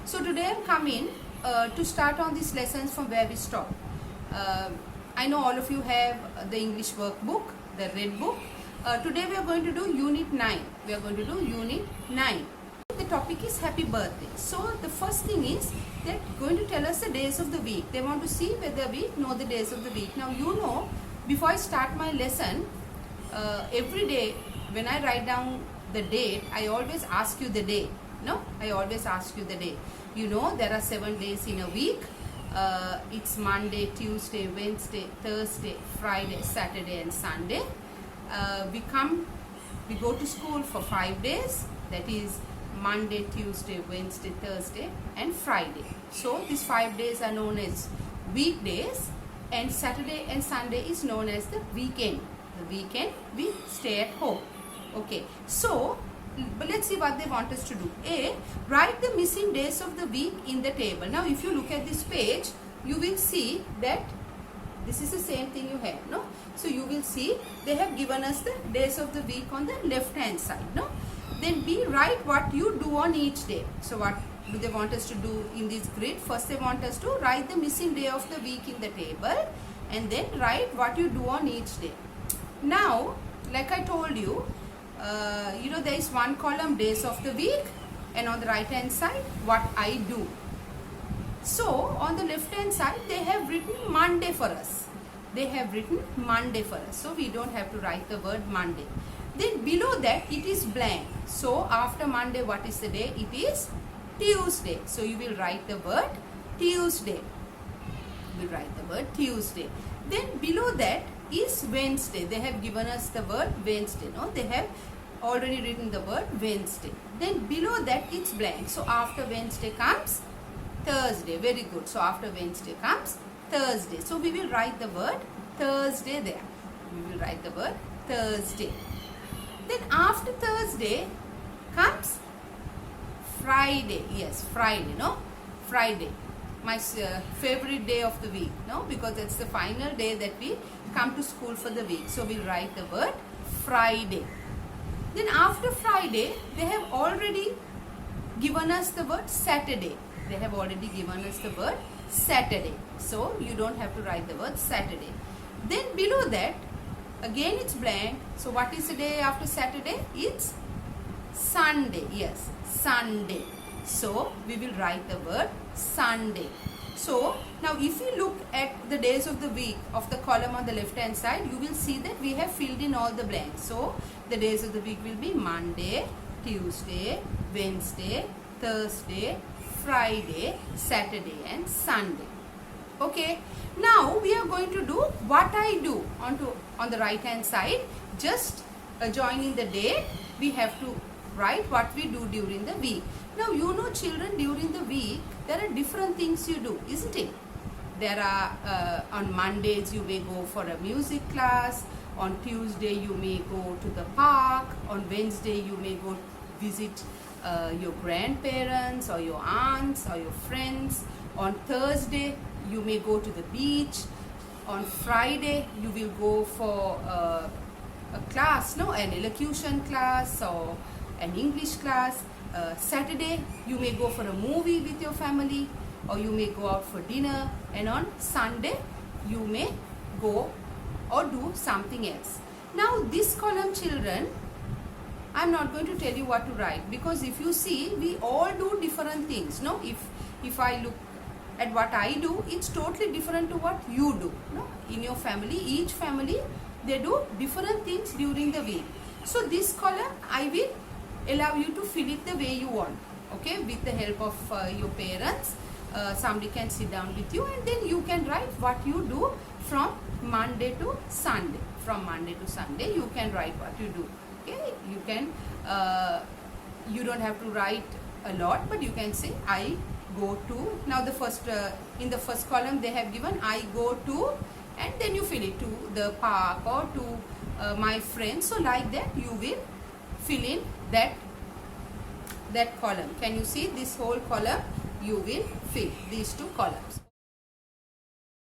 So today I'm coming to start on these lessons from where we stop. I know all of you have the English workbook, the red book. Today we are going to do Unit 9. We are going to do Unit 9. The topic is happy birthday. So the first thing is they're going to tell us the days of the week. They want to see whether we know the days of the week. Now you know, before I start my lesson, every day when I write down the date, I always ask you the day. No, I always ask you the day. You know, there are 7 days in a week. It's Monday, Tuesday, Wednesday, Thursday, Friday, Saturday and Sunday. We go to school for 5 days. That is Monday, Tuesday, Wednesday, Thursday and Friday. So these 5 days are known as weekdays, and Saturday and Sunday is known as the weekend. The weekend we stay at home. Okay, so but let's see what they want us to do. A, write the missing days of the week in the table. Now if you look at this page, you will see that this is the same thing you have, no? So you will see they have given us the days of the week on the left hand side, no? Then B, write what you do on each day. So what do they want us to do in this grid? First they want us to write the missing day of the week in the table, and then write what you do on each day. Now, like I told you, you know, there is one column days of the week, and on the right hand side what I do. So on the left hand side they have written Monday for us. They have written Monday for us, so we don't have to write the word Monday. Then below that it is blank. So after Monday, what is the day? It is Tuesday. So you will write the word Tuesday. You will write the word Tuesday. Then below that is Wednesday. They have given us the word Wednesday. No, they have already written the word Wednesday. Then below that it's blank. So after Wednesday comes Thursday. Very good. So after Wednesday comes Thursday. So we will write the word Thursday there. We will write the word Thursday. Then after Thursday comes Friday. Yes, Friday. No, Friday. My favorite day of the week. No, because it's the final day that we come to school for the week. So we'll write the word Friday. Then after Friday, they have already given us the word Saturday. They have already given us the word Saturday. So you don't have to write the word Saturday. Then below that, again it's blank. So what is the day after Saturday? It's Sunday. Yes, Sunday. So we will write the word Sunday. So now if you look at the days of the week of the column on the left hand side, you will see that we have filled in all the blanks. So the days of the week will be Monday, Tuesday, Wednesday, Thursday, Friday, Saturday and Sunday. Okay, now we are going to do what I do on the right hand side. Just joining the day, we have to write what we do during the week. Now you know, children, during the week there are different things you do, isn't it? There are on Mondays you may go for a music class, on Tuesday you may go to the park, on Wednesday you may go visit your grandparents or your aunts or your friends, on Thursday you may go to the beach, on Friday you will go for a class, no, an elocution class or an English class. Saturday you may go for a movie with your family, or you may go out for dinner, and on Sunday you may go or do something else. Now this column, children, I'm not going to tell you what to write, because if you see, we all do different things. No, if I look at what I do, it's totally different to what you do. No, in your family, each family, they do different things during the week. So this column I will allow you to fill it the way you want. Okay, with the help of your parents, somebody can sit down with you, and then you can write what you do from Monday to Sunday. From Monday to Sunday you can write what you do. Okay, you can you don't have to write a lot, but you can say I go to. Now the first in the first column they have given I go to, and then you fill it to the park or to my friends. So like that you will fill in that column. Can you see this whole column? You will fill these two columns.